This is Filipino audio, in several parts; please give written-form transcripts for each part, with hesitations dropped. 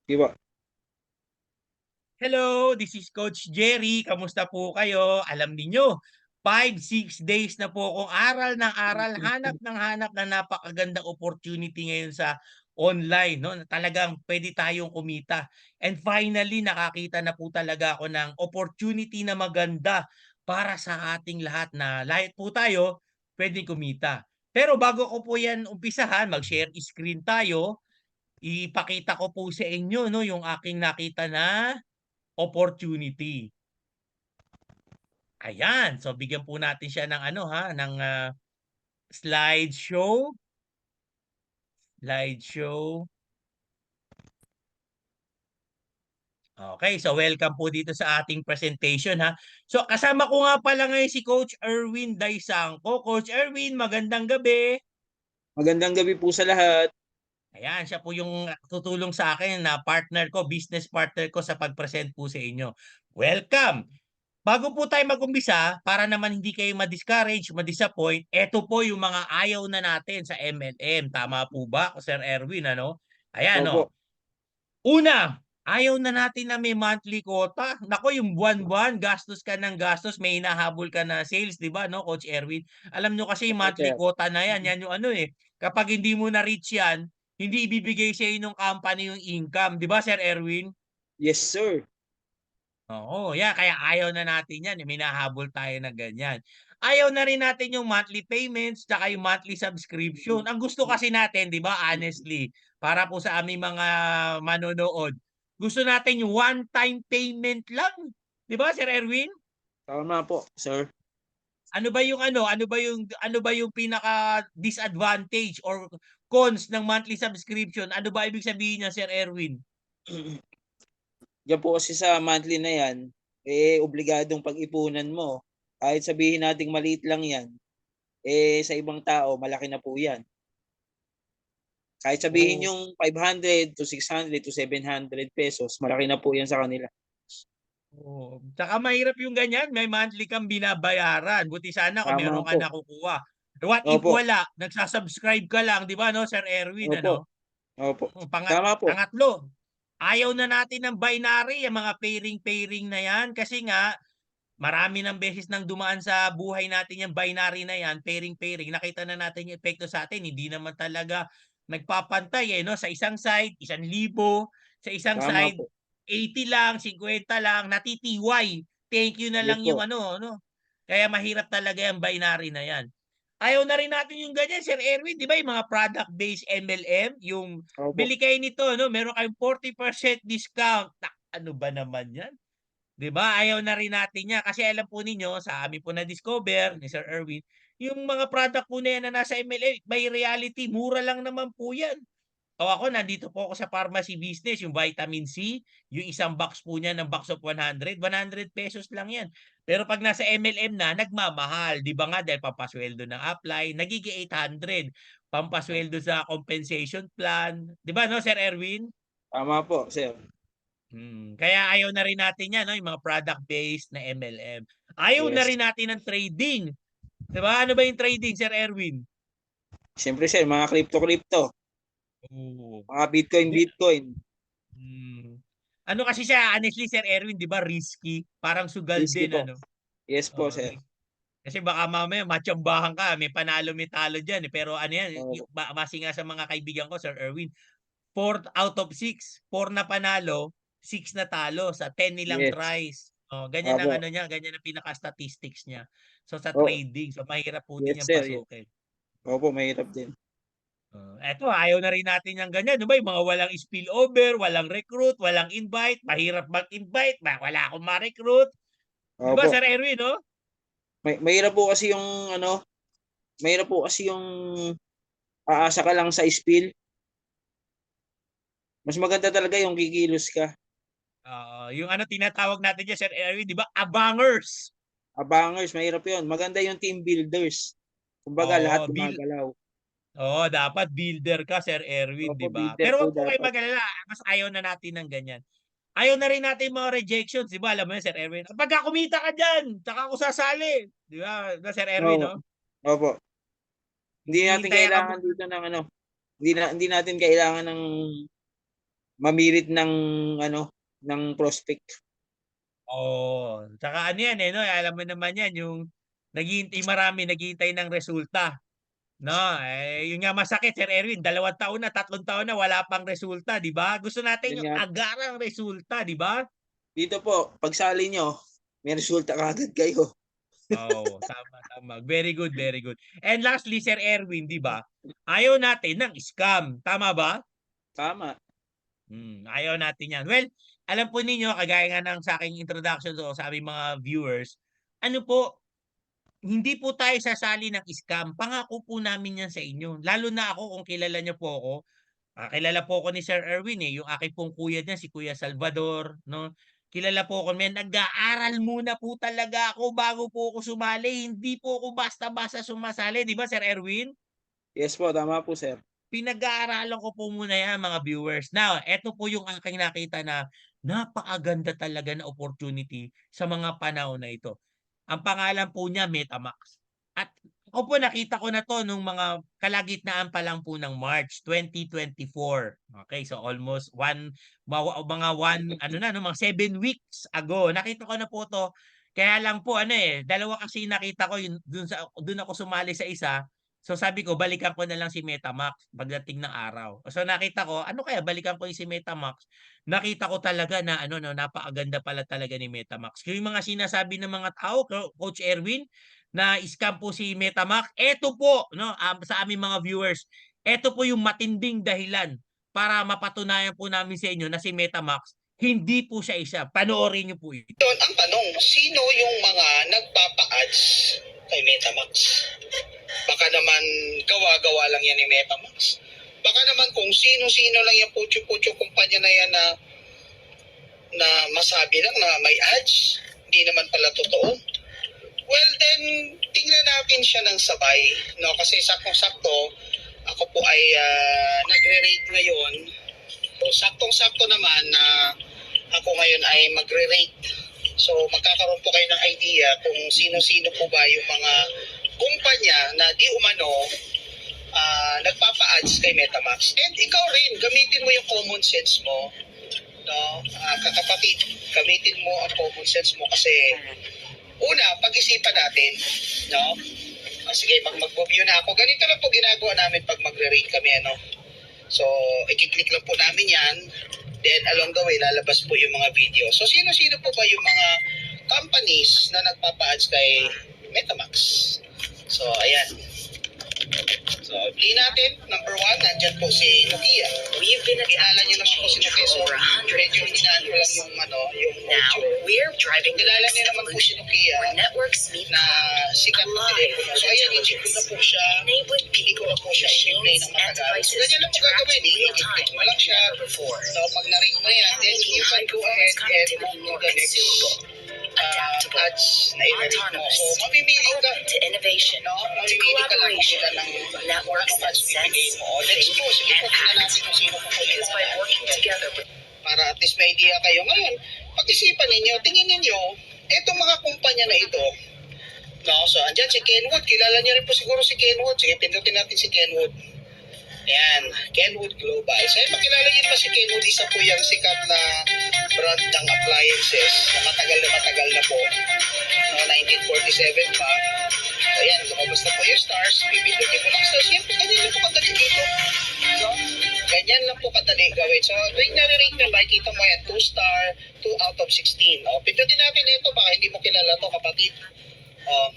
Di ba? Hello, this is Coach Jerry. Kamusta po kayo? Alam niyo, 5, 6 days na po akong aral ng aral, hanap ng napakagandang opportunity ngayon sa online, no? Na talagang pwede tayong kumita. And finally, nakakita na po talaga ako ng opportunity na maganda para sa ating lahat na lahat po tayo pwedeng kumita. Pero bago ko po yan umpisahan, mag-share screen tayo. Ipakita ko po sa inyo no yung aking nakita na opportunity. Ayan, so bigyan po natin siya ng ano ha, ng slideshow. Slideshow. Okay, so welcome po dito sa ating presentation ha. So kasama ko nga pala ngayon si Coach Erwin Daisangco. Coach Erwin, magandang gabi. Magandang gabi po sa lahat. Ayan, siya po yung tutulong sa akin na partner ko, business partner ko sa pag-present po sa inyo. Welcome! Bago po tayo mag-umpisa, para naman hindi kayo ma-discourage, ma-disappoint, eto po yung mga ayaw na natin sa MLM. Tama po ba, Sir Erwin, ano? Ayan, Opo. no? Una, ayaw na natin na may monthly quota. Nako, yung buwan-buwan, gastos ka ng gastos, may hinahabol ka na sales, di ba, no, Coach Erwin? Alam nyo kasi yung Opo, monthly sir. quota na yan yung ano eh. Kapag hindi mo na-reach yan, hindi ibibigay sa inyo ng company yung income. Di ba, Sir Erwin? Yes, sir. Oo, yeah, kaya ayaw na natin yan, may nahabol tayo na ganyan. Ayaw na rin natin yung monthly payments tsaka yung monthly subscription. Ang gusto kasi natin, 'di ba, honestly, para po sa aming mga manonood, gusto natin yung one-time payment lang. 'Di ba, Sir Erwin? Tama po, sir. Ano ba yung pinaka disadvantage or cons ng monthly subscription? Ano ba ibig sabihin niya, Sir Erwin? Diyan po kasi sa monthly na yan, obligadong pag-ipunan mo. Kahit sabihin nating maliit lang yan, sa ibang tao malaki na po yan. Kahit sabihin Oo. yung 500 to 600 to 700 pesos, malaki na po yan sa kanila. Oo, tsaka mahirap yung ganyan, may monthly kang binabayaran. Buti sana kung Tama meron ka po. nakukuha. What if Opo. wala? Nagsa-subscribe ka lang, 'di ba, no, Sir Erwin, Opo. ano? Opo. Pangat Tama po. pangatlo, ayaw na natin ng binary, yung mga pairing-pairing na yan kasi nga marami ng beses nang dumaan sa buhay natin yung binary na yan, pairing-pairing. Nakita na natin yung epekto sa atin, hindi naman talaga nagpapantay eh, no? Sa isang side, 1,000, sa isang Tama side, po. 80 lang, 50 lang, natitiway. Thank you na Yes lang yung po. ano. Kaya mahirap talaga yung binary na yan. Ayaw na rin natin yung ganyan, Sir Erwin, di ba yung mga product-based MLM, yung Opo. bili kayo nito, no? Meron kayong 40% discount. Ano ba naman yan? 'Di ba? Ayaw na rin natin niya kasi alam po ninyo sa amin po na-discover ni Sir Erwin, yung mga product po na yan na nasa MLA, may reality, mura lang naman po yan. O ako, nandito po ako sa pharmacy business, yung vitamin C, yung isang box po niya ng box of 100 pesos lang yan. Pero pag nasa MLM na, nagmamahal. Di ba nga, dahil pampasweldo ng apply, nagiging 800. Pampasweldo sa compensation plan. Di ba, no, Sir Erwin? Tama po, sir. Kaya ayaw na rin natin 'yan 'no, yung mga product-based na MLM. Ayaw na Yes. rin natin ng trading, 'di ba? Ano ba yung trading, Sir Erwin? Siyempre, sir, mga crypto-crypto. Oo. Mga Bitcoin, Di Bitcoin. hmm. Ano kasi siya, honestly, Sir Erwin, 'di ba, risky, parang sugal Risky din po. ano? Yes po, Oo, sir. kasi baka mamaya matsambahan ka, may panalo, may talo diyan, eh. Pero ano 'yan, Opo. base nga sa mga kaibigan ko, Sir Erwin, 4 out of 6, 4 na panalo, 6 na talo sa 10 nilang Yes. tries. Oh, ganyan ang Opo. ano niya, ganyan ang pinaka-statistics niya. So sa O trading, so mahirap po din yes, yang sir. pasukin. Opo, mahirap din. Eto ayaw na rin natin yang ganyan, 'di ba, yung mga walang spillover, walang recruit, walang invite, mahirap mag-invite, wala akong ma-recruit. 'Di ba, Opo. Sir Erwin, 'no? Mahirap po kasi yung ano, mahirap po kasi yung aasa ka lang sa spill. Mas maganda talaga yung kikilos ka. Oo, yung ano tinatawag natin diyan, Sir Erwin, 'di ba, abangers. Abangers, mahirap yun. Maganda yung team builders. Kumbaga, lahat Oo, gumagalaw. Oo, dapat builder ka, Sir Erwin, Opo, 'di ba? builder Pero po wag po kayong dapat. mag-alala, mas ayaw na natin ng ganyan. Ayaw na rin natin mga rejections, 'di ba? Alam mo 'yan, Sir Erwin. Pagka kumita ka diyan, tsaka ako sasali, 'di ba? 'Di ba, Sir Erwin, Opo. 'no? Opo. Hindi Hindi natin hintayan ka mo kailangan dito ng ano, hindi natin kailangan ng mamilit ng ano, ng prospect. Oo, tsaka ano yan, eh, 'no, alam mo naman yan yung marami naghihintay ng resulta, 'no? Eh, yun nga masakit Sir Erwin, 2 taon na, 3 taon na wala pang resulta, 'di ba? Gusto natin Yun yung nga, agarang resulta, 'di ba? dito po, pagsali nyo, may resulta kaagad kayo. Oo, tama, tama. Very good, very good. And lastly, Sir Erwin, 'di ba? Ayaw natin ng scam, tama ba? Tama. Ayaw natin 'yan. Well, alam po ninyo kagaya nga ng sa aking introduction so sa aming mga viewers, ano po, hindi po tayo sasali ng scam. Pangako po namin 'yan sa inyo. Lalo na ako kung kilala niyo po ako. Kilala po ako ni Sir Erwin, eh, yung aking pong kuya niya si Kuya Salvador, 'no. Kilala po ako niyan, nag-aaral muna po talaga ako bago po ako sumali. Hindi po ako basta-basta sumasali, 'di ba Sir Erwin? Yes po, tama po, sir. Pinag-aaralan ko po muna 'yan mga viewers. Now, eto po yung aking nakita na napakaganda talaga na opportunity sa mga panahon na ito. Ang pangalan po niya MetaMask. At ako po nakita ko na 'to nung mga kalagitnaan pa lang po ng March 2024. Okay, so almost mga one ano na 'no, mga 7 weeks ago. Nakita ko na po 'to. Kaya lang po ano, eh, dalawa kasi nakita ko yun dun ako sumali sa isa. So sabi ko balikan ko na lang si MetaMask pagdating ng araw. So nakita ko, ano kaya balikan ko yung si MetaMask. Nakita ko talaga na ano 'no, napakaganda pala talaga ni MetaMask. Yung mga sinasabi ng mga tao, Coach Erwin, na scam po si MetaMask, eto po 'no, sa aming mga viewers, eto po yung matinding dahilan para mapatunayan po namin sa inyo na si MetaMask hindi po siya isa. Panoorin niyo po ito. Ang tanong, sino yung mga nagpapa-ads kay Metamax? Baka naman gawa-gawa lang yan ni Metamax. Baka naman kung sino-sino lang yung putyo-putyo kumpanya na yan na masabi lang na may ads, hindi naman pala totoo. Well then, tingnan natin siya ng sabay. No? Kasi saktong-sakto, ako po ay nagre-rate ngayon. So, saktong-sakto naman na ako ngayon ay magre-rate. So magkakaroon po kayo ng idea kung sino-sino po ba yung mga kumpanya na di umano nagpapa-ads kay MetaMask. And ikaw rin, gamitin mo yung common sense mo. No? Kakapatid, gamitin mo ang common sense mo kasi una, pag-isipan natin. No? Sige, mag-review na ako. Ganito lang po ginagawa namin pag magre-rate kami. Ano? So, i-click lang po namin yan. Then, along the way, lalabas po yung mga video. So, sino-sino po ba yung mga companies na nagpapa-ads kay MetaMax? So, ayan. So, play natin. Number 1, nandyan po si Nokia. Kilala niyo naman po si Nokia. So, medyo hinaan ko lang yung, yung audio. Kilala niyo naman po si Nokia na sikat na telepono. So, ayan, i-check ko na po siya. Hindi ko na po siya i-play ng matagal. So, ganyan lang po gagawin. I-click mo lang siya. So, pag na-ring mo yan, then you can go ahead and move to the next ads na i-rate mo. So, mamimili ka. Mamimili ka lang kung sila ng ads pipiliin mo. Next po, sige po, tingnan natin kung sino po kayo para at least may idea kayo. Ngayon, pag-isipan ninyo, tingin ninyo, etong mga kumpanya na ito, no? So, andyan si Kenwood. Kilala niyo rin po siguro si Kenwood. Sige, pindutin natin si Kenwood. Ayan, Kenwood Global. So, makilala niyo naman si Kenwood. Isa po yung sikat na brand ng appliances na matagal na po. No, 1947 pa. So, ayan, lumabas na po yung stars. Pipindutin mo lang. So, siyempre, ganyan lang po kadali dito. No? Ganyan lang po kadali gawin. So, tuwing nare-rate na, makikita mo yan, 2 star, 2 out of 16. O, pindutin natin ito. Baka hindi mo kilala to kapatid. O,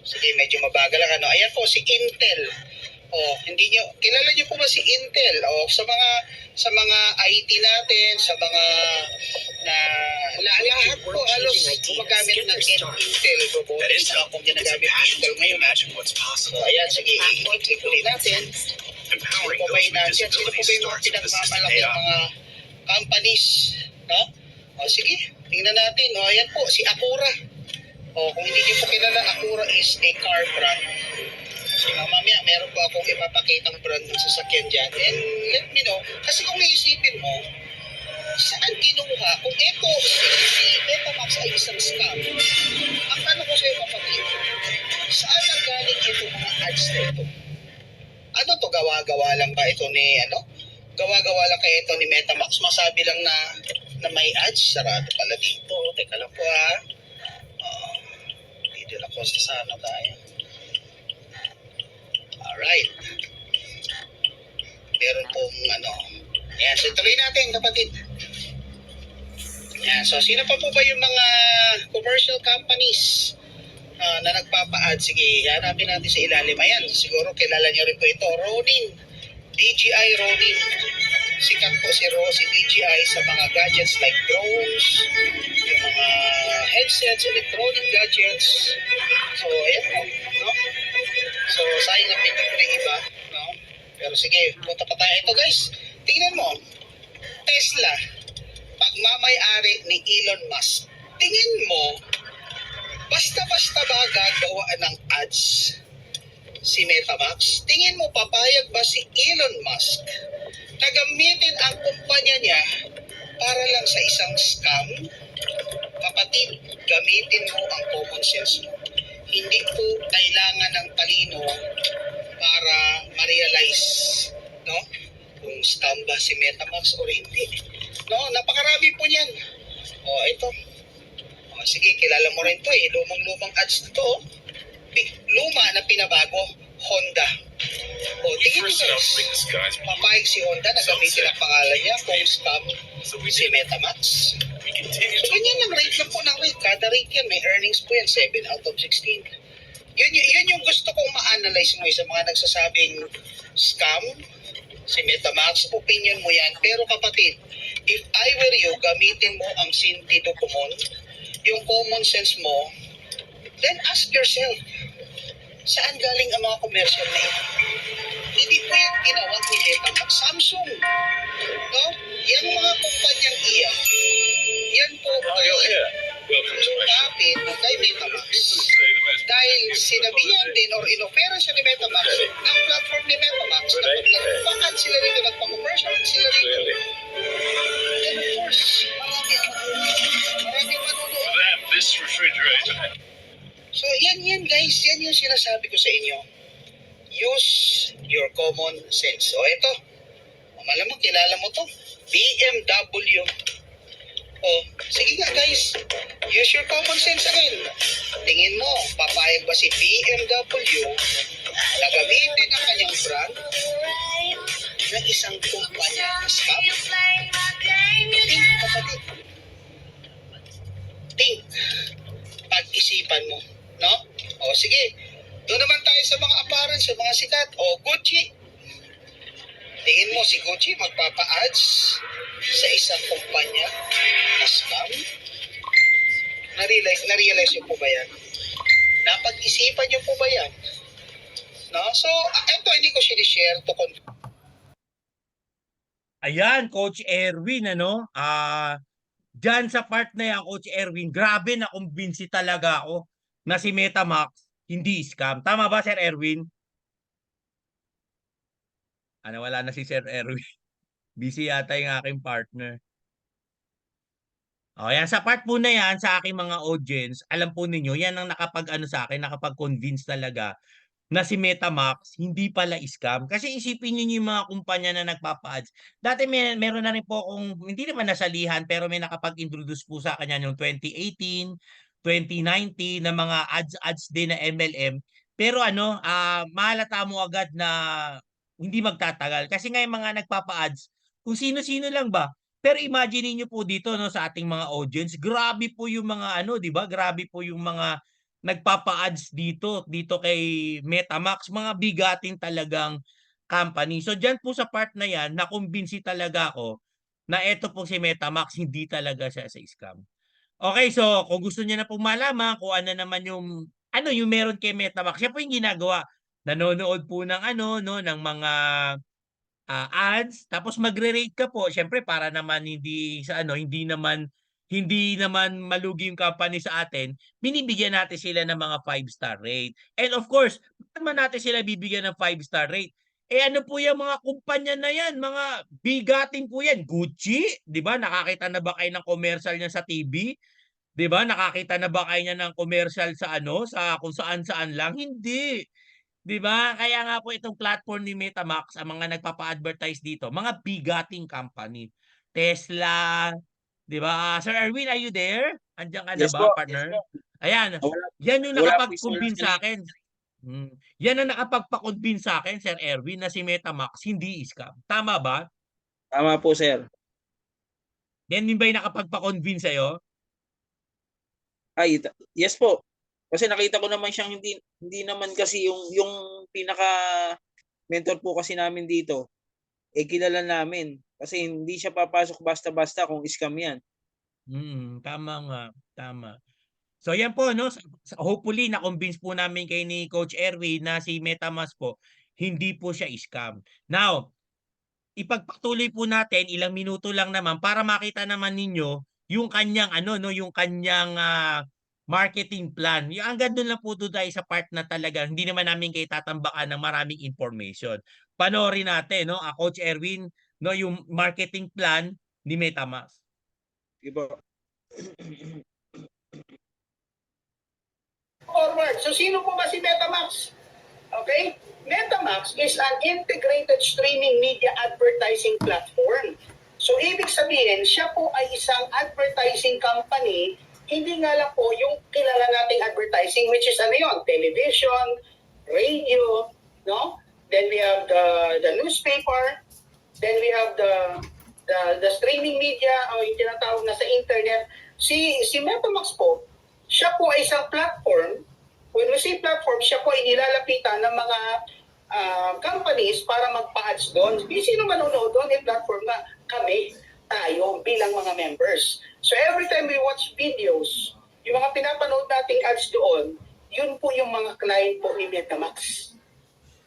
sige, medyo mabagal lang. Ano. Ayan po, si Intel. Hindi nyo, kilala nyo po ba si Intel? Sa mga IT natin, sa mga lahat po halos gumagamit ng Intel robotics na kung ginagamit ng Intel ngayon. So ayan, sige, i-click ulit natin. Sino po ba yung natin? Sino po ba yung mga pinagmamalaki ng mga companies? No? Sige, tingnan natin. Ayan po, si Acura. Kung hindi nyo po kilala, Acura is a car brand. So, mamaya, meron po akong ipapakitang brand ng sasakyan dyan. And let me know, kasi kung iisipin mo, saan kinuha? Kung ito, si MetaMax ay isang scam, ang tanong ko sa'yo kapatid, saan ang galing ito mga ads na ito? Ano to, gawa-gawa lang ba ito ni gawa-gawa lang kay ito ni Metamax, masabi lang na may ads, sarado pala dito. Teka lang po ha. Dito na ko sa ano tayo. Alright. Meron pong ano. Ayan, so tuloy natin kapatid. Ayan, so sino pa po ba yung mga commercial companies na nagpapa-ad? Sige, hanapin natin sa ilalim. Ayan, siguro kilala niyo rin po ito. Ronin. DJI Ronin. Sikat po si DJI sa mga gadgets like drones, yung mga headsets, electronic gadgets. So, ayan po, no? So, sayang na pindot ko na iba, no? Pero sige, punta pa tayo. Ito guys, tingnan mo. Tesla, pagmamay-ari ni Elon Musk. Tingin mo, basta-basta ba gagawaan ng ads si Metamax? Tingin mo, papayag ba si Elon Musk na gamitin ang kumpanya niya para lang sa isang scam? Kapatid, gamitin mo ang common sense mo. Hindi po kailangan ng talino para ma-realize, no? Kung scam ba si Metamax o hindi. No, napakarami po niyan. Ito. Sige, kilala mo rin to eh. Lumang-lumang ads na to. Luma na pinabago, Honda. Tingin mo guys, papayag si Honda na gamitin ang pangalan niya kung scam si Metamax. So ganyan ang rate lang po ng rate. Kada rate yan, may earnings po yan, 7 out of 16. Yun yung gusto kong ma-analyze mo sa mga nagsasabing scam si Metamax. Opinion mo yan. Pero kapatid, if I were you, gamitin mo ang sentido común, yung common sense mo, then ask yourself, saan galing ang mga commercial na ito? Hindi po yan ginawa ni Metamax. Samsung, no? Yung mga kumpanyang iyan, yan po ay lumapit kay Metamax. Dahil sinabihan din or inofera siya ni Metamax ng platform ni Metamax na pag nagpapakad sila rito, nagpa-commercial sila rito. And of course, marami manonood. This refrigerator. So yan guys, yan yung sinasabi ko sa inyo. Use your common sense. Ito, malamang kilala mo to, BMW. Sige nga guys, use your common sense again. Tingin mo, papayag ba si BMW na gamitin ang kanyang brand ng isang kumpanya na scam? Think, kapatid. Think. Pag-isipan mo. No? Sige. Doon naman tayo sa mga apparel, sa mga sikat. Gucci. Tingin mo si Gucci magpapa-ads sa isang kumpanya na scam? Na-realize nyo po ba yan? Napag-isipan nyo po ba yan? No? So, ito hindi ko sinishare to Ayan, Coach Erwin, ano? Diyan sa part na yan, Coach Erwin, grabe na kumbinsi talaga ako na si Metamax hindi scam. Tama ba, Sir Erwin? Wala na si Sir Erwin. Busy yata yung aking partner. Yan, sa part po na yan, sa aking mga audience, alam po ninyo, yan ang sa akin, nakapag-convince talaga na si Metamax hindi pala scam. Kasi isipin niyo yung mga kumpanya na nagpapa-ads. Dati meron na rin po akong, hindi naman nasalihan, pero may nakapag-introduce po sa kanya yung 2018, 2019 na mga ads din na MLM. Pero mahalata mo agad na hindi magtatagal. Kasi nga yung mga nagpapa-ads, kung sino-sino lang ba. Pero imagine niyo po dito no sa ating mga audience, grabe po yung mga 'di ba? Grabe po yung mga nagpapa-ads dito kay Metamax, mga bigatin talagang company. So diyan po sa part na 'yan, nakumbinsi talaga ako na eto po si Metamax hindi talaga siya sa scam. Okay, so kung gusto niyo na pong malaman kung ano naman yung yung meron kay Metamax, siya po yung ginagawa. Nanonood po ng ng mga ads, tapos magre-rate ka po siyempre para naman hindi naman malugi yung company sa atin, binibigyan natin sila ng mga 5-star rate. And of course, bakit naman natin sila bibigyan ng 5-star rate? Ano po yung mga kumpanya na yan, mga bigatin po yan. Gucci, 'di ba? Nakakita na ba kayo ng commercial niya sa TV? 'Di ba? Nakakita na ba kayo niya ng commercial sa sa kung saan-saan lang? Hindi. 'Di ba? Kaya nga po itong platform ni MetaMask, ang mga nagpapa-advertise dito, mga bigating company. Tesla, 'di ba? Sir Erwin, are you there? Andiyan ka na Yes ba, po. partner? Ayan, Nawala yan yung nawala po yung solar nakapag-convince kanina. sa'kin. Yan ang nakapagpa-convince sa'kin, Sir Erwin, na si MetaMask hindi scam. Tama ba? Tama po, sir. Yan din ba yung nakapagpa-convince sa'yo? Ay, yes po. Kasi nakita ko naman siyang hindi hindi naman kasi yung pinaka-mentor po kasi namin dito, kilala namin. Kasi hindi siya papasok basta-basta kung scam 'yan. Tama nga, tama. So yan po 'no, hopefully na-convince po namin kayo ni Coach Erwin na si MetaMask po, hindi po siya scam. Now, ipagpatuloy po natin, ilang minuto lang naman para makita naman ninyo yung kanyang ano 'no, yung kanyang, marketing plan. Yung hangga't dun lang po tayo sa part na talagang hindi naman namin kayo tatambakan ng maraming information. Panoorin natin 'no, Coach Erwin 'no, yung marketing plan ni MetaMask. Sige po. Forward. So sino po ba si MetaMask? Okay? MetaMask is an integrated streaming media advertising platform. So ibig sabihin, siya po ay isang advertising company, hindi nga lang po yung kilala nating advertising, which is ano yun, television, radio, no? Then we have the newspaper, then we have the streaming media, o yung tinatawag na sa internet. Si MetaMask po, siya po ay isang platform. When we say platform, siya po ay nilalapitan ng mga companies para magpa-ads doon. Sino manonood doon? Yung platform na kami, tayo, bilang mga members. So every time we watch videos, yung mga pinapanood nating ads doon, yun po yung mga client po ni MetaMask.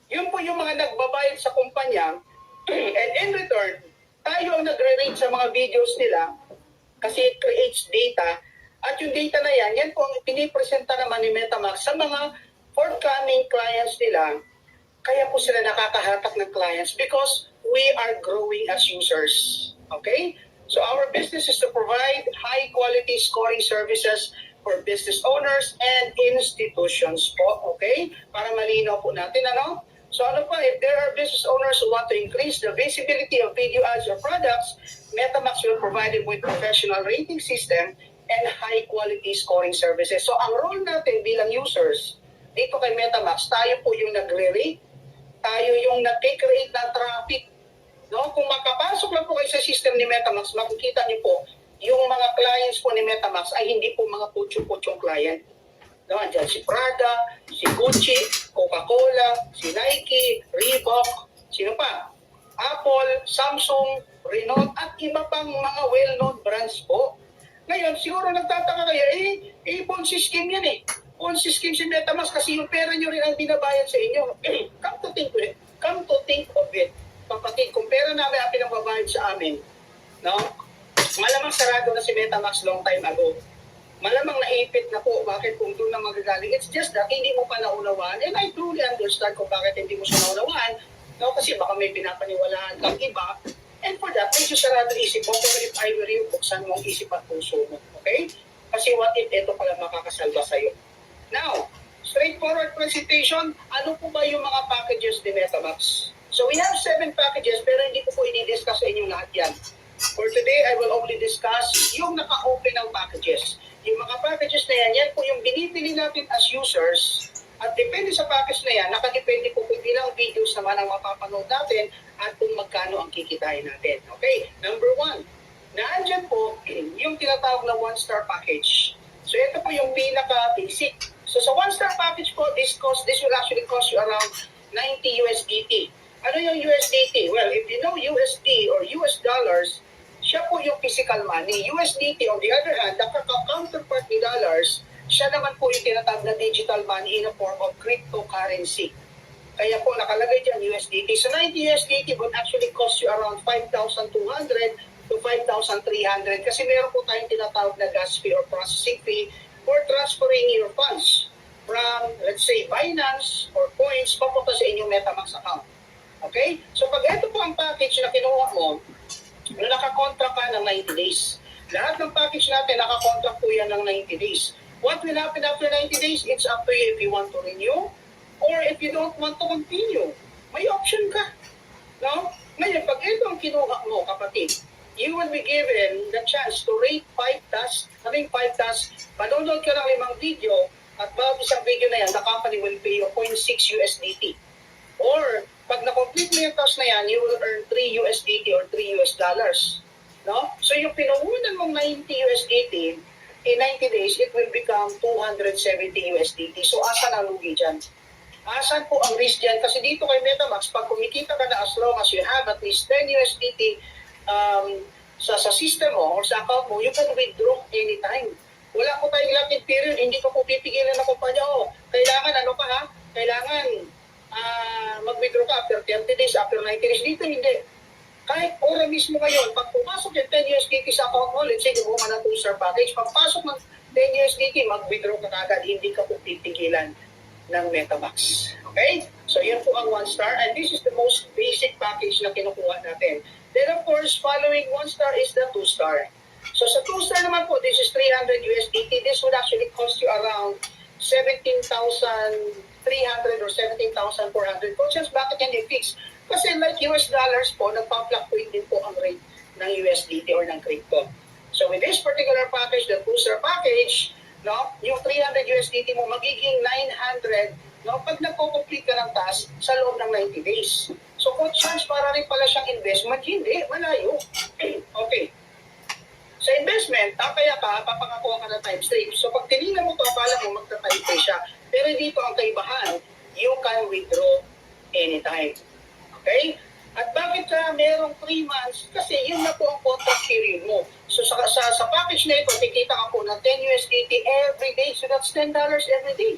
Yun po yung mga nagbabayad sa kumpanya, and in return, tayo ang nagre-rate sa mga videos nila kasi it creates data. At yung data na yan po ang pinipresenta naman ni MetaMask sa mga forthcoming clients nila. Kaya po sila nakakahatak ng clients because we are growing as users. Okay? So our business is to provide high-quality scoring services for business owners and institutions po. Okay? Para malinaw po natin, ano? So ano pa, if there are business owners who want to increase the visibility of video ads or products, MetaMask will provide them with professional rating system and high-quality scoring services. So ang role natin bilang users, dito kay MetaMask, tayo po yung nagre-rate, tayo yung nag-create ng traffic. No? Kung makapasok lang po kayo sa system ni MetaMask, makikita niyo po, yung mga clients po ni MetaMask ay hindi po mga putyong-putyong client. No? Andiyan si Prada, si Gucci, Coca-Cola, si Nike, Reebok, sino pa? Apple, Samsung, Renault, at iba pang mga well-known brands po. Ngayon, siguro nagtataka kayo, Ponzi scheme yan eh. Ponzi scheme si MetaMask kasi yung pera nyo rin ang binabayad sa inyo. Come to think of it, kapatid, kung pera namin ang pinagbabayad sa amin, no? Malamang sarado na si MetaMask long time ago. Malamang naipit na po, bakit kung doon na magagaling. It's just that hindi mo pa naunawaan, and I truly understand kung bakit hindi mo siya naunawaan, no? Kasi baka may pinapaniwalaan kang iba. And for that, medyo sarado isip mo, pero if I were you, buksan mo ang isip at puso mo. Okay? Kasi what if ito pala makakasalba sa'yo? Now, straightforward presentation, ano po ba yung mga packages ni MetaMask? So we have 7 packages, pero hindi ko po i-discuss sa inyo lahat yan. For today, I will only discuss yung naka-open ng packages. Yung mga packages na yan, yan po yung binibili natin as users. At depende sa package na yan, nakadepende po kung ilang videos naman ang mapapanood natin at kung magkano ang kikitain natin. Okay, number 1. Naandyan po yung tinatawag na 1-star package. So ito po yung pinaka-basic. So sa 1-star package po, this will actually cost you around 90 USDT. Ano yung USDT? Well, if you know USD or US dollars, siya po yung physical money. USDT, on the other hand, counterpart ni dollars, siya naman po yung tinatawag na digital money in a form of cryptocurrency. Kaya po nakalagay dyan USDT. So 90 USDT would actually cost you around 5,200 to 5,300 kasi meron po tayong tinatawag na gas fee or processing fee for transferring your funds from, let's say, Binance or coins papunta sa inyong MetaMask account. Okay? So pag ito po ang package na kinuha mo, nakakontract ka ng 90 days. Lahat ng package natin, nakakontract po yan ng 90 days. What will happen after 90 days? It's up to you if you want to renew or if you don't want to continue, may option ka. No? Ngayon, pag ito ang kinuha mo, kapatid, you will be given the chance to rate 5 tasks. Having 5 tasks, manonood ka ng 5 video, at bawat isang video na yan, the company will pay you 0.6 USDT. Or, pag na-complete mo yung task na yan, you will earn 3 USDT or 3 US dollars. No? So, yung pinuhunan mong 90 USDT, in 90 days, it will become 270 USDT. So, asan ang lugi dyan? Asan po ang risk dyan? Kasi dito kay MetaMax, pag kumikita ka na as long as you have at least 10 USDT sa system mo or sa account mo, you can withdraw anytime. Wala po tayong lock-in period, hindi ko po pipigilan na kumpanya, kailangan ano pa ha? Kailangan mag-withdraw ka after 30 days, after 90 days. Dito hindi. Kahit ora mismo ngayon, pag pumasok yung 10 USDT sa account mo, let's say, gumawa ka ng 2-star package, pagpasok ng 10 USDT, mag-withdraw ka agad, hindi ka po pipigilan ng MetaMax. Okay? So, yan po ang 1-star, and this is the most basic package na kinukuha natin. Then, of course, following 1-star is the 2-star. So, sa 2-star naman po, this is 300 USDT. This would actually cost you around 17,300 or 17,400. Questions, bakit hindi fixed? Kasi like US dollars po, nagpa-fluctuate din po ang rate ng USDT or ng crypto. So with this particular package, the 2-star package, no, yung 300 USDT mo magiging 900, no, pag nagko-complete ka ng task sa loob ng 90 days. So kung chance para rin pala siyang investment, hindi, malayo. Okay. Sa investment, kaya ka, papangakuha ka ng time stream. So pag tinignan mo ito, akala mo magta-time frame siya. Pero dito ang kaibahan, you can withdraw anytime. Okay? At bakit merong 3 months? Kasi yun na po ang contract period mo. So sa package na ito, kikita ka po ng 10 USDT every day. So that's $10 every day.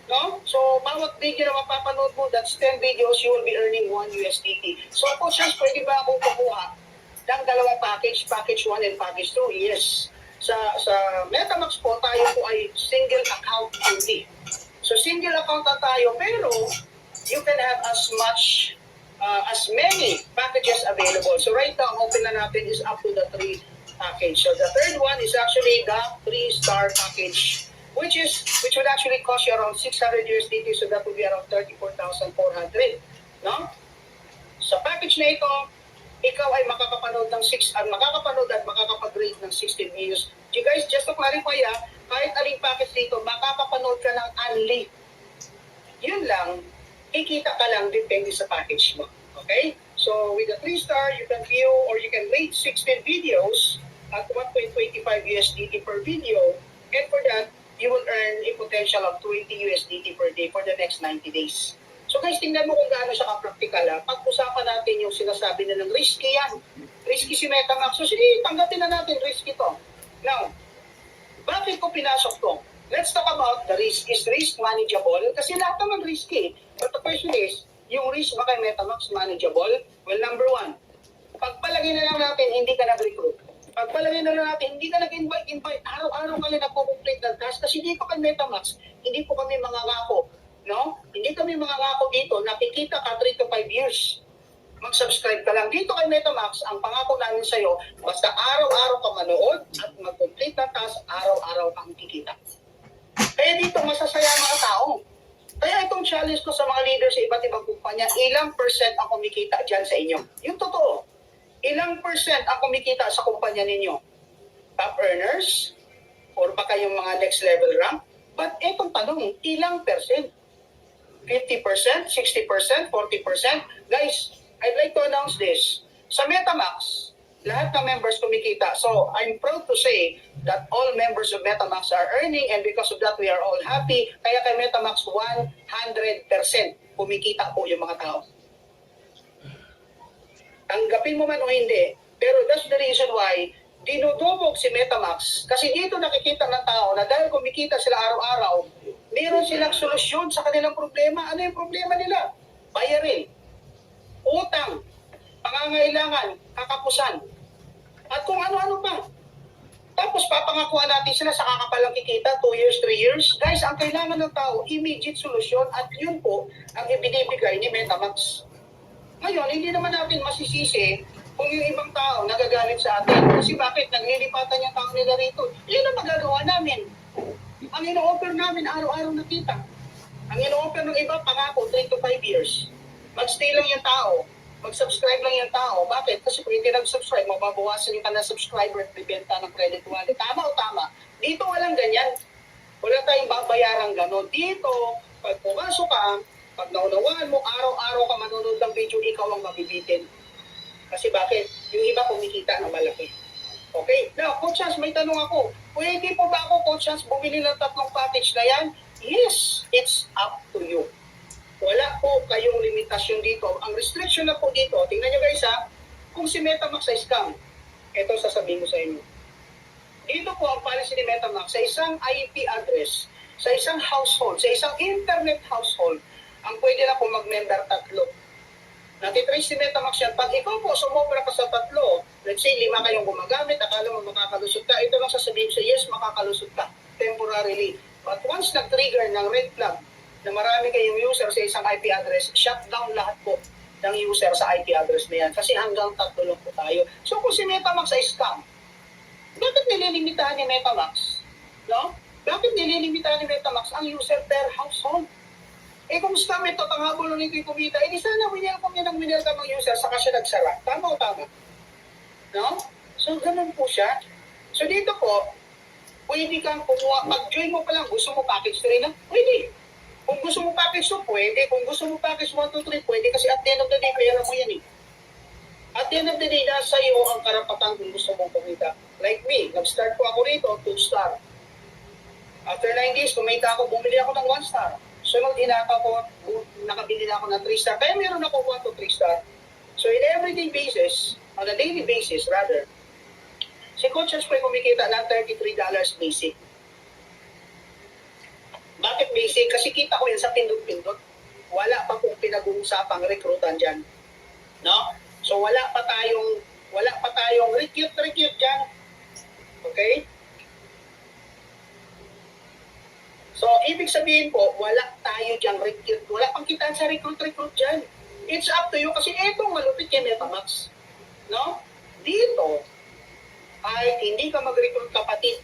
No? So bawat video na mapapanood mo, that's 10 videos, you will be earning 1 USDT. So po siya, pwede ba akong kumuha ng dalawang package, package 1 and package 2? Yes. Sa MetaMax po, tayo po ay single account only. So single account na tayo, pero you can have as many packages available. So right now, open na natin is up to the 3 package. So the third one is actually the 3-star package, which would actually cost you around 600 USDT. So that would be around 34,400. No? Sa package na ito, ikaw ay makakapanood ng makakapanood at makakapag-rate ng 16 videos. You guys, just to clarify, kahit aling package dito, makakapanood ka ng only. Yun lang, kikita ka lang depende sa package mo. Okay? So, with the 3-star, you can view or you can rate 16 videos at 1.25 USDT per video. And for that, you will earn a potential of 20 USDT per day for the next 90 days. So guys, tingnan mo kung gaano siya ka-practical. Pag-usapan natin yung sinasabi na ng risky yan. Risky si MetaMax. So sige, tanggapin na natin risky to. Now, bakit ko pinasok to? Let's talk about the risk. Is risk manageable? Kasi lahat naman risky. But the question is, yung risk ba kay MetaMax manageable? Well, number 1, pagpalagay na lang natin, hindi ka nag-recruit. Pagpalagay na lang natin, hindi ka nag-invite, araw-araw ka lang nagpo-complete ng task. Kasi dito kay MetaMax, hindi po kami mangangako. No? Hindi kami mangangako dito, nakikita ka 3 to 5 years. Mag-subscribe ka lang. Dito kay MetaMax, ang pangako namin sa'yo, basta araw-araw ka manood at mag-complete ng task, araw-araw kang kikita. Kaya dito, masasaya mga tao. Kaya itong challenge ko sa mga leaders sa iba't ibang kumpanya, ilang percent ang kumikita dyan sa inyo? Yung totoo, ilang percent ang kumikita sa kumpanya ninyo? Top earners? Or baka yung mga next level rank? But itong tanong, ilang percent? 50%, 60%, 40%? Guys, I'd like to announce this. Sa MetaMax, lahat ng members kumikita. So, I'm proud to say that all members of MetaMax are earning, and because of that, we are all happy. Kaya kay MetaMax, 100% kumikita po yung mga tao. Tanggapin mo man o hindi, pero that's the reason why dinudubog si MetaMax. Kasi dito nakikita ng tao na dahil kumikita sila araw-araw, meron silang solusyon sa kanilang problema. Ano yung problema nila? Bayarin, utang, pangangailangan, kakapusan, at kung ano-ano pa. Tapos papangakuan natin sila sa kakapalang kikita, 2 years, 3 years. Guys, ang kailangan ng tao, immediate solusyon, at yun po ang ibinibigay ni MetaMax. Ngayon, hindi naman natin masisisi kung yung ibang tao nagagalit sa atin. Kasi bakit? Naglilipatan yung tao nila rito. Yun ang magagawa namin. Ang ino-offer namin araw-araw na kita. Ang ino-offer ng iba, pangako, 3 to 5 years. Mag-stay lang yung tao. Mag-subscribe lang yung tao. Bakit? Kasi kung hindi nag-subscribe, mababawasan yung kanang subscriber at bibenta ng credit wallet. Tama o tama? Dito walang ganyan. Wala tayong babayarang gano'n. Dito, pag pumasok ka, pag naunawaan mo, araw-araw ka manonood ng video, ikaw ang mabibitin. Kasi bakit? Yung iba kumikita ng malaki. Okay? Now, Coach Hans, may tanong ako. Pwede po ba ako, Coach Hans, bumili ng 3 package na yan? Yes, it's up to you. Wala po kayong limitasyon dito. Ang restriction na po dito, tingnan nyo guys ha, kung si Metamax ay scam, ito sasabihin ko sa inyo. Dito po ang policy ni Metamax, sa isang IP address, sa isang household, sa isang internet household, ang pwede na po mag-member 3. Natitrace si Metamax yan. Pag ikaw po sumobra ka sa 3, let's say 5 kayong gumagamit, akala mo makakalusot ka, ito lang sasabihin sa yes, makakalusot ka, temporarily. But once nag-trigger ng red flag, na marami kayong user sa isang IP address, shut down lahat po ng user sa IP address na yan. Kasi hanggang 3 lang po tayo. So kung si Metamax ay scam, bakit nililimitahan ni Metamax? No? Bakit nililimitahan ni Metamax ang user per household? Eh kung scam ito, panghabol nito yung kumita, eh di sana winelcome niya ng winelcome ng user, saka siya nagsara. Tama o tama? No? So ganun po siya. So dito po, pwede kang kumuha, pag-join mo pa lang, gusto mo package 3 na? Pwede. Kung gusto mo package 2, pwede. Kung gusto mo package 1, 2, 3, pwede. Kasi at the end of the day, pera mo yan eh. At the end of the day, nasa iyo ang karapatan kung gusto mong kumita. Like me, nag-start po ako rito, 2-star. After 9 days, kumita ako, bumili ako ng 1-star. Sunod, hinaka ko, nakabili na ako ng 3-star. Kaya meron ako 1 to 3-star. So, in everyday basis, on a daily basis, rather, si Coach Hans po ay kumikita ng $33 basic. Bakit basic? Kasi kita ko yan sa pindot-pindot. Wala pa pong pinag-uusapang rekrutan dyan. No? So wala pa tayong recruit dyan. Okay? So ibig sabihin po, wala tayo dyan recruit. Wala pang kitaan sa recruit dyan. It's up to you kasi etong malupit kay Metamax. No? Dito, ay hindi ka mag-recruit kapatid.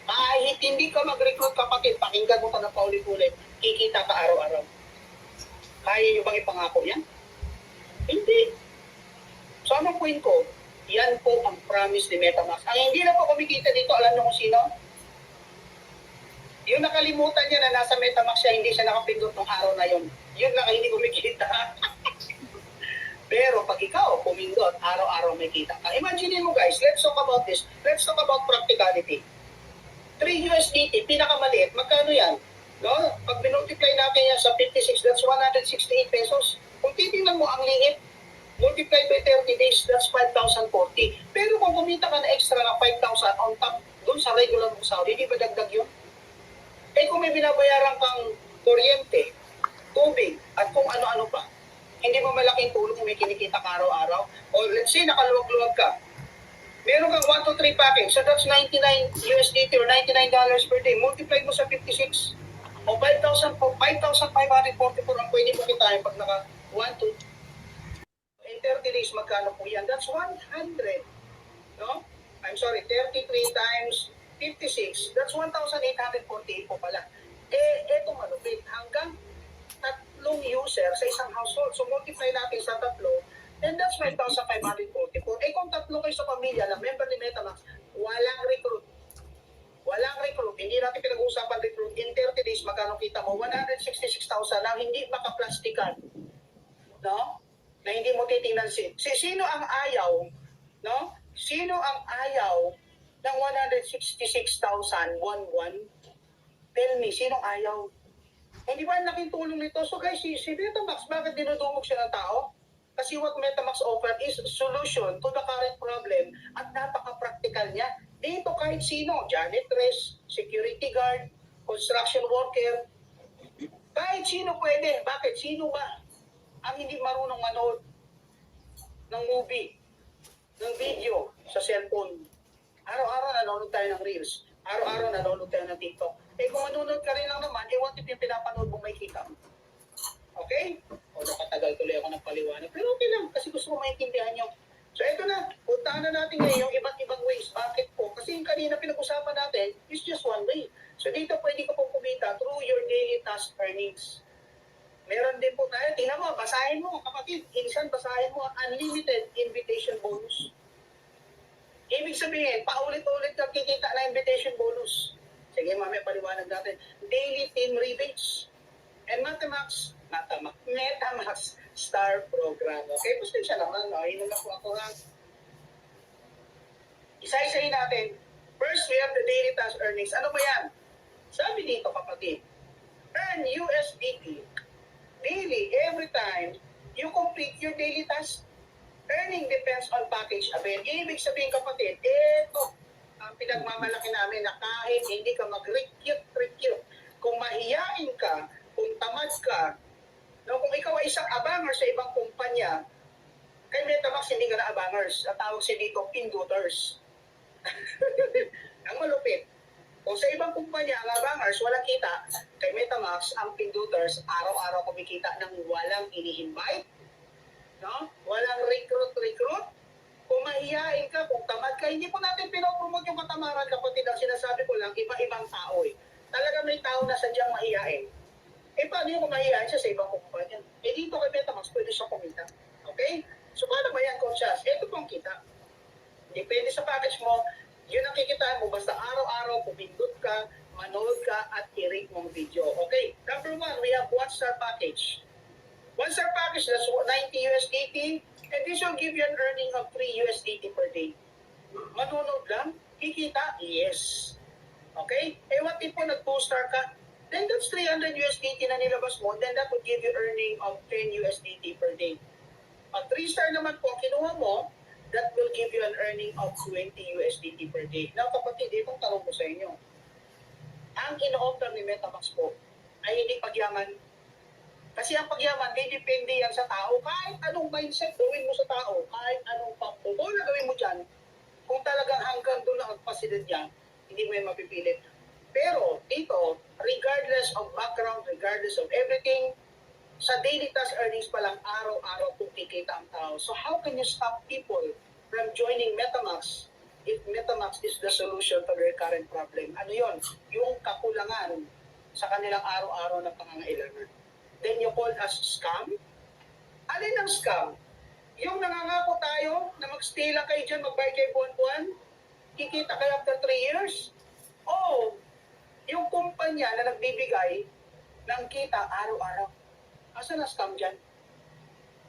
Kahit hindi ka mag-recruit kapatid, pakinggan mo ka na paulit-ulit, kikita ka araw-araw. Kaya nyo bang ipangako yan? Hindi. So anong point ko? Yan po ang promise ni Metamax. Ang hindi na po kumikita dito, alam nyo kung sino? Yung nakalimutan niya na nasa Metamax siya, hindi siya nakapindot ng araw na yun. Yun lang hindi kumikita. Pero pag ikaw pumindot, araw-araw may kita ka. Imagine mo guys, let's talk about this. Let's talk about practicality. 3 USDT, pinakamaliit, magkano yan? No? Pag binultiply natin yan sa 56, that's 168 pesos. Kung titingnan mo ang liit, multiply by 30 days, that's 5,040. Pero kung kumita ka na extra ng 5,000 on top, dun sa regular mong sahod, hindi ba dagdag yun? Eh kung may binabayaran kang kuryente, tubig, at kung ano-ano pa, hindi mo malaking tulong kung may kinikita ka araw-araw. O let's say, nakaluwag-luwag ka, meron kang 1 to 3 package, so that's 99 USDT or $99 per day. Multiply mo sa 56 o 5,544 ang pwede mo kitain pag naka 1 to in 30 days, magkano po yan? That's 100. No? I'm sorry, 33 times 56, that's 1,848 po pala. Eh, eto malupit, hanggang 3 user sa isang household. So multiply natin sa 3, and that's 5,544. Eh kung 3 kayo sa pamilya na member ni Metamax, walang recruit. Walang recruit. Hindi natin pinag-uusapan recruit. In 30 days, magkano kita mo? 166,000 na hindi makaplastikan. No? Na hindi mo titingnan sino ang ayaw, no? Sino ang ayaw ng 166,000 1-1? Tell me, sino ayaw? Hindi ba ang laking tulong nito? So guys, si Metamax, bakit dinudumog siya ng tao? Kasi what Metamax offer is solution to the current problem at napaka-practical niya. Dito kahit sino, janitress, security guard, construction worker, kahit sino pwede. Bakit? Sino ba ang hindi marunong manood ng movie, ng video sa cellphone? Araw-araw nanonood tayo ng Reels. Araw-araw nanonood tayo ng TikTok. Eh kung manonood ka rin lang naman, what if yung pinapanood mo may kita? Okay? O nakatagal tuloy ako ng paliwanag. Pero okay lang, kasi gusto ko maintindihan nyo. So ito na, puntahan na natin ngayon yung iba't ibang ways. Bakit po? Kasi yung kanina pinag-usapan natin is just one way. So dito pwede ka pong kumita through your daily task earnings. Meron din po tayo, tingnan mo, basahin mo kapatid, insan basahin mo ang unlimited invitation bonus. Ibig sabihin, paulit-ulit kang kikita na invitation bonus. Sige, mamaya paliwanag natin. Daily team rebates. And Metamax Star Program. Okay, pasensya naman. No? Yun lang po ako nga. Isa-isahin natin. First, we have the daily task earnings. Ano ba yan? Sabi dito, kapatid, earn USDT daily every time you complete your daily task. Earning depends on package avail. Ibig sabihin, kapatid, ito ang pinagmamalaki namin na kahit hindi ka mag-recute, kung mahiyain ka, kung tamad ka, no, kung ikaw ay isang abanger sa ibang kumpanya, kay Metamax hindi ka na abangers. Ang tawag siya dito, pinduters. Ang malupit. Kung sa ibang kumpanya, ang abangers, walang kita, kay Metamax, ang pinduters, araw-araw kumikita ng walang ini-invite, no? Walang recruit. Kung mahihain ka, kung tamad ka, hindi po natin pinopromote yung katamaran, kapatid. Ang sinasabi ko lang, iba-ibang tao eh. Talaga may tao na sadyang mahihain. Eh, paano yung mahihain siya sa ibang kumpanya? Eh, dito kay Metamax, pwede siya kumita. Okay? So, paano ba yan, Coach Chas? Ito pong kita. Depende sa package mo, yun ang kikitaan mo. Basta araw-araw, pumindot ka, manood ka, at i-rate mong video. Okay? Number 1, we have 1-star package. 1-star package, that's 90 USDT, and this will give you an earning of 3 USDT per day. Manunod lang? Kikita? Yes. Okay? Eh, what if po nag-2-star ka? Then that's 300 USDT na nilabas mo, then that would give you earning of 10 USDT per day. Pag 3-star naman po, kinuha mo, that will give you an earning of 20 USDT per day. Now, kapatid, itong tanong ko sa inyo. Ang ino-offer ni Metamax po ay hindi pagyaman. Kasi ang pagyaman, depende yan sa tao. Kahit anong mindset gawin mo sa tao, kahit anong pagpupol na gawin mo dyan, kung talagang hanggang doon ang pasilid niya, hindi mo yan mapipilit. Pero dito, regardless of background, regardless of everything, sa daily task earnings pa lang, araw-araw kung kikita ang tao. So how can you stop people from joining Metamax if Metamax is the solution to their current problem? Ano yon? Yung kakulangan sa kanilang araw-araw na pangangailangan. Then you call us scam? Alin ang scam? Yung nangangako tayo na mag-stay lang kayo dyan, magbayad kayo buwan-buwan, kikita kayo after 3 years? O yung kumpanya na nagbibigay ng kita araw-araw. Asan na scam dyan?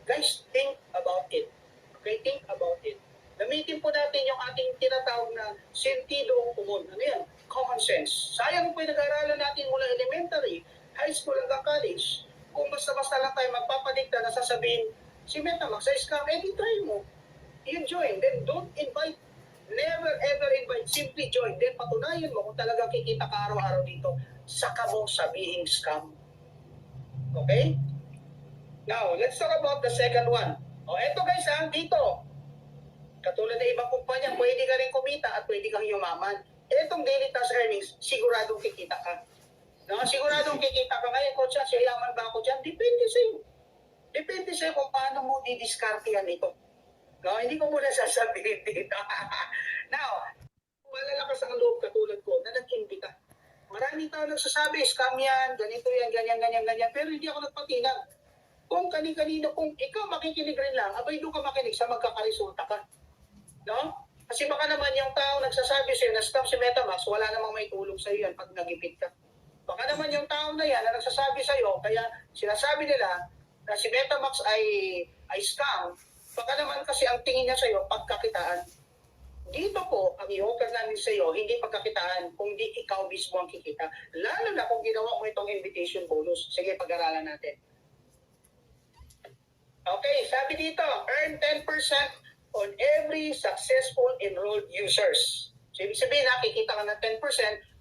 Guys, think about it. Okay, think about it. Gamitin po natin yung ating tinatawag na sentido común. Ano yan? Common sense. Sayang po yung nag-aaralan natin mula elementary, high school hanggang college. Kung basta-basta lang tayo magpapadikta na sasabihin, si Metamax ay scam, eh di try mo. You join, then don't invite. Never ever invite. Simply join. Then patunayan mo kung talaga kikita ka araw-araw dito, saka mo sabihing scam. Okay? Now, let's talk about the second one. O, eto guys ha, dito. Katulad ng ibang kumpanya, pwede ka rin kumita at pwede kang yumaman. Etong daily task earnings, siguradong kikita ka. No, siguradong kikita ka ngayon, Coach, siya yaman ba ako dyan? Depende sa'yo. Depende sa'yo kung paano mo didiskarte yan ito. No, hindi ko muna sasabihin dito. Now, malalakas ang loob katulad ko na nag-imbita. Maraming tao nagsasabi, scam yan, ganito yan, ganyan. Pero hindi ako nagpatinag. Kung kani-kanino, kung ikaw makikinig rin lang, abay doon ka makinig sa magkakaresulta ka. No? Kasi baka naman yung tao nagsasabi sa'yo na scam si Metamax, wala namang may tulong sa'yo yan pag nagipit ka. Baka naman yung tao na yan na nagsasabi sa'yo, kaya sinasabi nila na si Metamax ay scam, baka naman kasi ang tingin niya sa'yo, pagkakitaan. Dito po, ang i-offer namin sa'yo, hindi pagkakitaan, kundi ikaw mismo ang kikita. Lalo na kung ginawa mo itong invitation bonus. Sige, pag-aralan natin. Okay, sabi dito, earn 10% on every successful enrolled users. So, ibig sabihin, nakikita ka ng 10%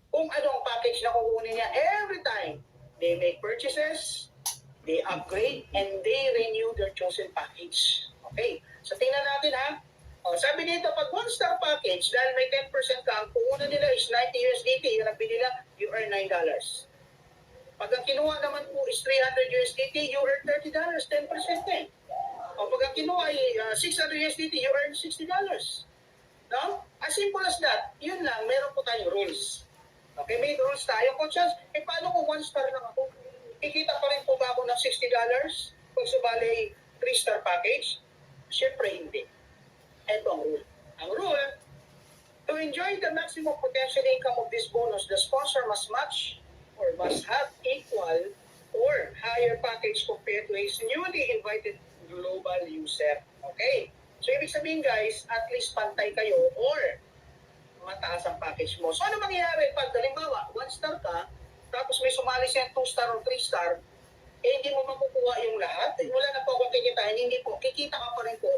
kung anong package na kukunin niya every time they make purchases, they upgrade, and they renew their chosen package. Okay, so tingnan natin ha. O, sabi dito, pag 1-star package, dahil may 10% ka, ang puhunan nila is 90 USDT, yung nabili nila, you earn $9. Pag ang kinuha naman po is 300 USDT, you earn $30, 10% eh. O pag ang kinuha ay 600 USDT, you earn $60. No? As simple as that, yun lang, meron po tayong rules. Okay, may rules tayo. Kung chance, paano kung 1 star lang ako? Kikita pa rin po ba ako ng $60 kung subali 3-star package? Siyempre hindi. Ito ang rule. Ang rule, to enjoy the maximum potential income of this bonus, the sponsor must match or must have equal or higher package compared to his newly invited global user. Okay? So, ibig sabihin guys, at least pantay kayo or mataas ang package mo. So, ano mangyayari pag, halimbawa, 1 star ka, tapos may sumali siya 2 star o 3 star, hindi mo makukuha yung lahat. Wala na po akong kikitain. Hindi po. Kikita ka pa rin po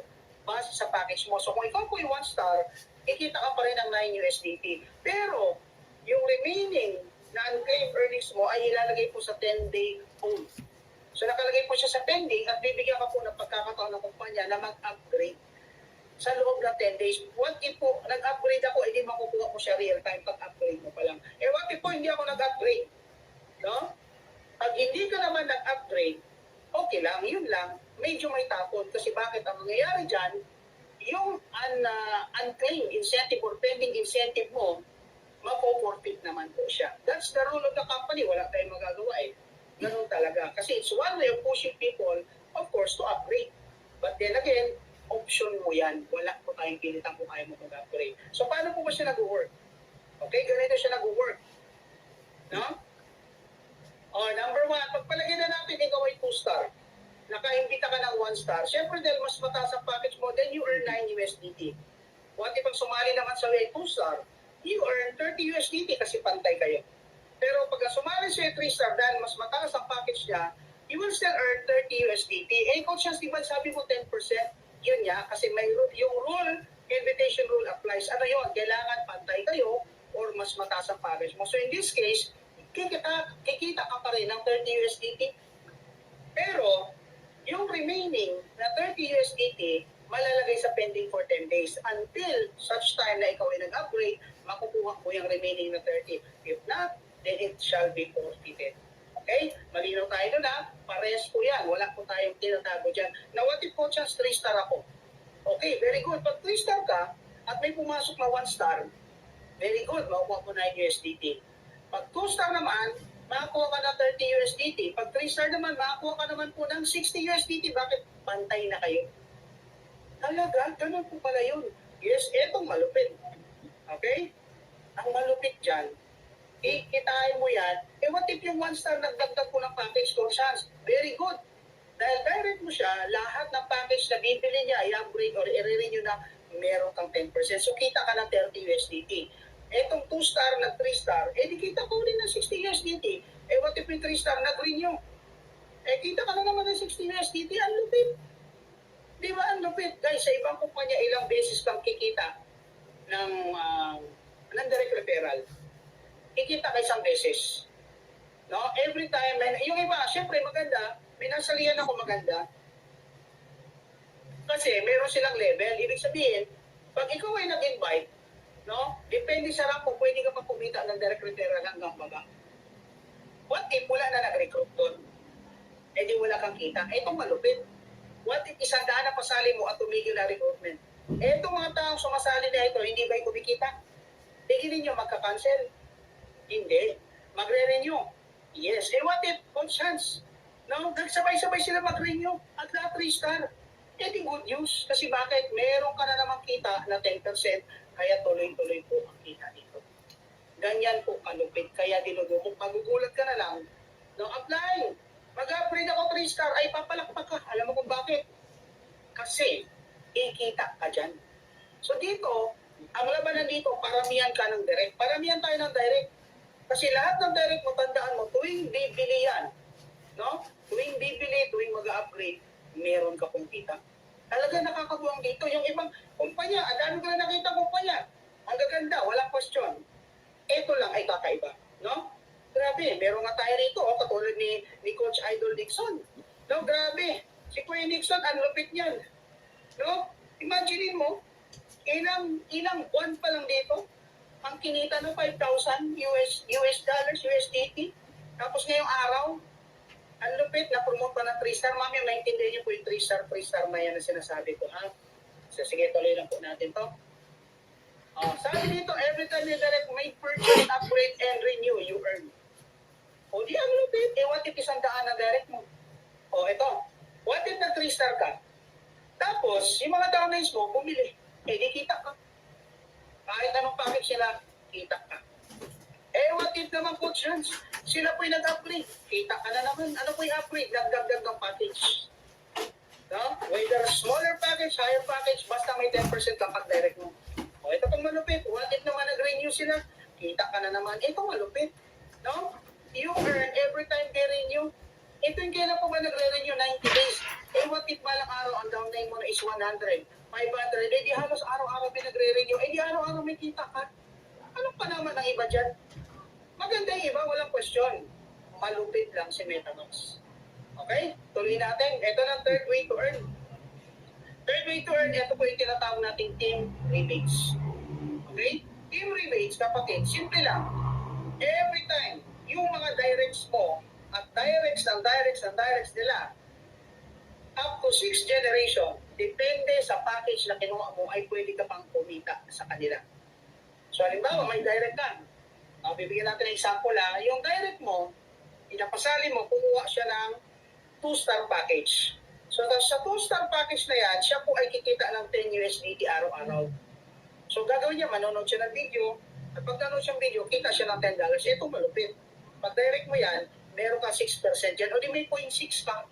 base sa package mo. So, kung ikaw po yung 1 star, kikita ka pa rin ng 9 USDT. Pero, yung remaining na unclaimed earnings mo ay ilalagay po sa 10-day hold. So, nakalagay po siya sa pending at bibigyan ka po ng pagkakataon ng kumpanya na mag-upgrade sa loob ng 10 days. What if po, nag-upgrade ako, hindi makukuha ko siya real time pag-upgrade mo pa lang. What if po, hindi ako nag-upgrade? No? Pag hindi ka naman nag-upgrade, okay lang, yun lang. Medyo may tapon. Kasi bakit ang nangyayari dyan, yung unclaimed incentive or pending incentive mo, mako-forfeit naman po siya. That's the rule of the company. Wala tayong magagawa eh. Ganun talaga. Kasi it's one way of pushing people, of course, to upgrade. But then again, option mo yan. Wala po tayong pilitan kung kaya mo mag-upgrade. So, paano po ba siya nag-work? Okay, ganito siya nag-work. No? Number 1, pagpalagay na natin, ikaw ay 2 star. Nakaimbita ka ng 1 star. Siyempre, dahil mas mataas ang package mo, then you earn 9 USDT. What if pag sumali naman sa 2 star, you earn 30 USDT kasi pantay kayo. Pero pag sumali sa 3 star, dahil mas mataas ang package niya, you will still earn 30 USDT. Coach, di ba sabi mo 10%? Yun niya, kasi may yung rule, invitation rule applies. Ano yun? Kailangan pantay kayo or mas mataas ang package mo. So in this case, kikita ka pa rin ng 30 USDT. Pero, yung remaining na 30 USDT, malalagay sa pending for 10 days until such time na ikaw ay nag-upgrade, makukuha mo yung remaining na 30. If not, then it shall be forfeited. Okay? Malinaw tayo doon ha. Parehas po yan. Wala po tayong tinatago dyan. Now, what if po just 3 star ako? Okay, very good. Pag 3 star ka at may pumasok na 1 star, very good. Makukuha po 9 USDT. Pag 2 star naman, makakuha ka ng 30 USDT. Pag 3 star naman, makakuha ka naman po ng 60 USDT. Bakit? Pantay na kayo. Talaga, ganun po pala yun. Yes, etong malupit. Okay? Ang malupit dyan, ikitain mo yan, what if yung 1 star nagdagdag po ng package for chance? Very good. Dahil direct mo siya, lahat ng package na bibili niya, i-upgrade or i-renew na, meron kang 10%. So, kita ka ng 30 USDT. Etong 2 star, nag 3 star, di kita ko rin ng 60 USDT. What if yung 3 star nag-renew? Kita ka na naman ng 60 USDT, ang lupit. Di ba, ang lupit? Guys, sa ibang kumpanya, ilang beses kang kikita ng direct referral. Kikita ka isang beses. No? Every time, yung iba, syempre maganda, may nasalihan ako maganda. Kasi meron silang level. Ibig sabihin, pag ikaw ay nag-invite, no? Depende sa rank kung pwede ka pa kumita ng direct referral hanggang baba. What if wala na nag-recruit doon? Di wala kang kita. Itong malupit. What if isang daan na pasali mo at tumigil na recruitment? Itong mga taong sumasali na ito, hindi ba kumikita? Tingin ninyo magka-cancel? Hindi. Magre-renew? Yes. What if, good chance? No? Nagsabay-sabay sila mag-renew at lahat 3 star. Di good news. Kasi bakit? Meron ka na namang kita na 10%, kaya tuloy-tuloy po ang kita dito. Ganyan po kalupit. Kaya dinudumog. Magugulat ka na lang. No, apply. Mag-upgrade ako 3 star, ay papalakpak ka. Alam mo kung bakit? Kasi, ikita ka dyan. So dito, ang labanan dito, paramihan ka ng direct. Paramihan tayo ng direct. Kasi lahat ng direct mo, tandaan mo, tuwing bibili yan, no? Tuwing bibili, tuwing mag-upgrade, meron ka pong kita. Talaga nakakabuang dito. Yung ibang kumpanya, ang dami ko na nakita kumpanya. Ang gaganda, walang question. Ito lang ay kakaiba, no? Grabe, meron nga tayo rito, katulad ni Coach Idol Dixon. No, grabe. Si Kuya Dixon, ang lupit niyan. No? Imagine mo, ilang buwan pa lang dito, ang kinita ng 5,000 US dollars, USDT. Tapos ngayong araw, ang lupit, na-promote pa ng 3 star. Mami, maintindihan niyo po yung 3 star na yan na sinasabi ko, ha? So, sige, tuloy lang po natin to. Sabi dito, every time you direct may purchase, upgrade, and renew, you earn. O di ang lupit, what if 100 na direct mo? Ito, what if na 3-star ka? Tapos, yung mga downlines mo, bumili. Di kita ka. Kahit anong package sila, kita ka. What if naman po chance? Sila po'y nag-upgrade. Kita ka na naman. Ano po'y upgrade? Dagdag ng package. No? Whether smaller package, higher package, basta may 10% lang pag-direct mo. Ito pang malupit. What if naman nag-renew sila? Kita ka na naman. Ito malupit. No? You earn every time they renew. Ito yung kailan po ba nagre-renew 90 days? What if malang araw ang downline mo na is 100, 500, di halos araw-araw pinagre-renew, di araw-araw may kita ka. Anong pa naman ang iba dyan? Maganda yung iba, walang question. Malupit lang si MetaMask. Okay? Tuloy natin. Ito na third way to earn. Third way to earn, ito po yung tinatawag nating team rebates. Okay? Team rebates, kapatid, simple lang. Every time, yung mga directs mo, at directs nila, up to 6 generation, depende sa package na kinuha mo, ay pwede ka pang kumita sa kanila. So, halimbawa, may direct ka. Bibigyan natin ng example yung direct mo, pinapasali mo, kumuha siya ng 2-star package. So, sa 2-star package na yan, siya po ay kikita ng 10 USDT araw-araw. So, gagawin niya, manonood siya ng video, at pag nanonood siya ng video, kita siya ng $10. Ito malupit. Pag direct mo yan, meron ka 6% yan, o di may 0.6 pa.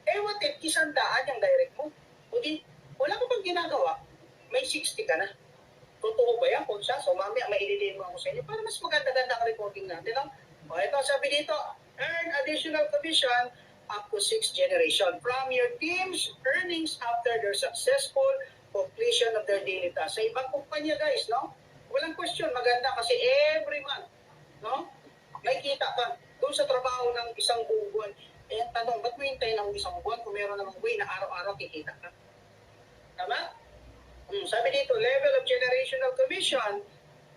What if 100 yung direct mo? O di, wala ka pang ginagawa, may 60 ka na. Totoo ba yan, Ponsa? So, mamaya maililin mo ako sa inyo para mas maganda-ganda ang recording natin. Ito, sabi dito, earn additional commission up to 6 generation from your team's earnings after their successful completion of their daily task. Sa ibang kumpanya, guys, no? Walang question, maganda kasi every month, no? May kita ka doon sa trabaho ng isang buwan. Tanong, ba't mo hintay ng isang buwan kung meron namang way na araw-araw kikita ka? Tama? Sabi dito, level of generational commission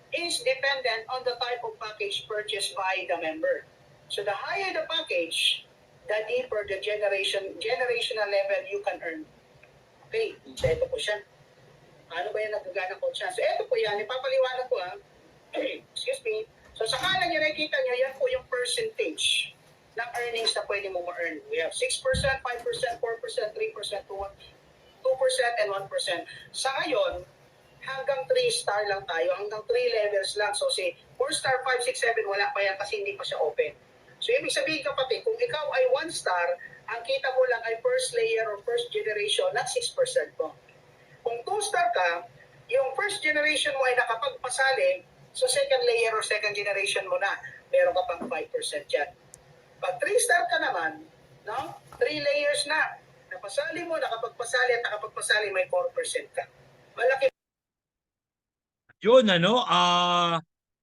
is dependent on the type of package purchased by the member. So the higher the package, the deeper the generational level you can earn. Okay, so ito po siya. Ano ba yung nagagana ko siya? So ito po yan, ipapaliwanag ko excuse me. So sa kanan nyo, nakikita nyo, yan po yung percentage ng earnings na pwede mo ma-earn. We have 6%, 5%, 4%, 3%, 2%, and 1%. Sa ngayon, hanggang 3-star lang tayo, hanggang 3 levels lang. So si 4-star, 5, 6, 7, wala pa yan kasi hindi pa siya open. So ibig sabihin kapatid, kung ikaw ay 1-star, ang kita mo lang ay first layer or first generation, not 6% mo. Kung 2-star ka, yung first generation mo ay nakapagpasali, so second layer or second generation mo na, meron ka pang 5% dyan. Pag 3-star ka naman, no? 3 layers na. Napasali mo, nakapagpasali at nakapagpasali, may 4% ka. Malaki. Yun,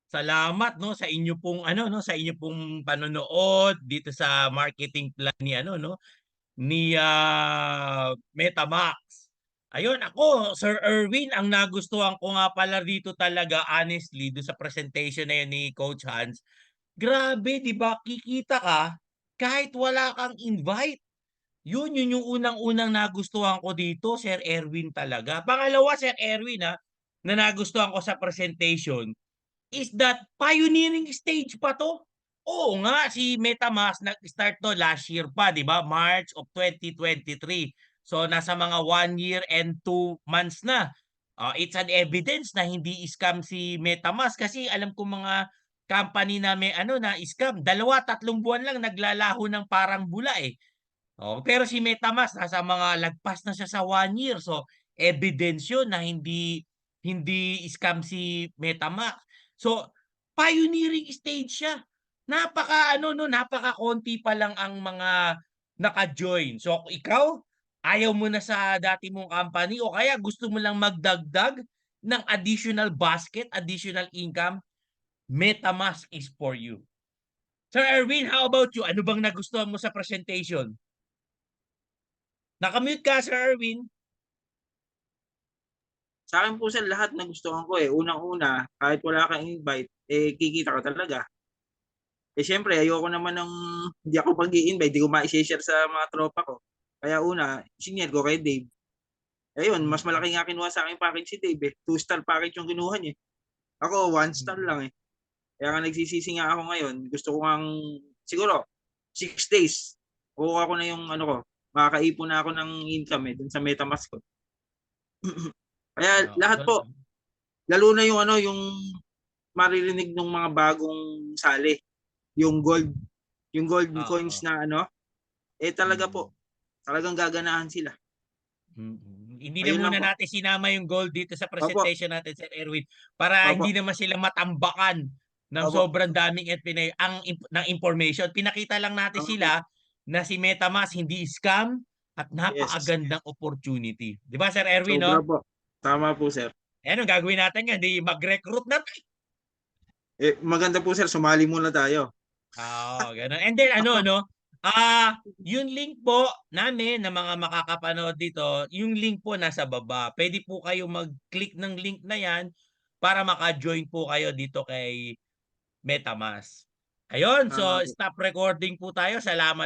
salamat no sa inyo pong sa inyo pong panonood dito sa marketing plan ni ni MetaMask. Ayun, ako, Sir Erwin, ang nagustuhan ko nga pala dito talaga, honestly, do sa presentation na yun ni Coach Hans. Grabe, di ba? Kikita ka kahit wala kang invite. Yun yung unang-unang nagustuhan ko dito, Sir Erwin talaga. Pangalawa, Sir Erwin, na nagustuhan ko sa presentation is that pioneering stage pa to. Oo nga, si MetaMask nag-start to last year pa, di ba? March of 2023. So, nasa mga 1 year and 2 months na. It's an evidence na hindi scam si MetaMask kasi alam ko mga company na may na scam. 2-3 buwan lang naglalaho ng parang bula eh. Pero si MetaMask nasa mga lagpas na siya sa 1 year. So, evidence yun na hindi scam si MetaMask. So, pioneering stage siya. Napaka-konti pa lang ang mga naka-join. So, ikaw, ayaw mo na sa dati mong company o kaya gusto mo lang magdagdag ng additional basket, additional income, MetaMask is for you. Sir Erwin, how about you? Ano bang nagustuhan mo sa presentation? Nakamute ka, Sir Erwin. Sa akin po sa lahat nagustuhan ko Unang-una, kahit wala kang invite, kikita ka talaga. Siyempre, ayoko naman ng hindi ako pag-i-invite, hindi ko ma-share sa mga tropa ko. Kaya una, sinare ko kay Dave. Ayun, mas malaki nga kinuha sa akin package si Dave eh. 2-star package yung kinuha niya. Ako, 1-star lang eh. Kaya nga nagsisisi nga ako ngayon. Gusto ko nga siguro 6 days. Kukuha ko na yung ano ko. Makakaipon na ako ng income eh dun sa MetaMask ko. Kaya lahat po, lalo na yung ano, yung maririnig ng mga bagong sali, yung gold coins na ano, eh talaga po, talagang gaganahan sila. Hindi na Ayun lang muna po. natin sinama yung gold dito sa presentation natin, Sir Erwin, para Opo. hindi naman sila matambakan ng Opo. sobrang daming ng information. Pinakita lang natin Opo. sila na si MetaMask hindi scam at Yes. napakagandang opportunity. Di ba, Sir Erwin, Sobra no? po. Tama po, sir. Anong gagawin natin ngayon? Di mag-recruit na tayo. Eh, maganda po, sir. Sumali muna tayo. Ganun. And then ano, no? Yung link po namin na mga makakapanood dito, yung link po nasa baba. Pwede po kayo mag-click ng link na yan para maka-join po kayo dito kay MetaMask. Ayun, so Tama po. stop recording po tayo. Salamat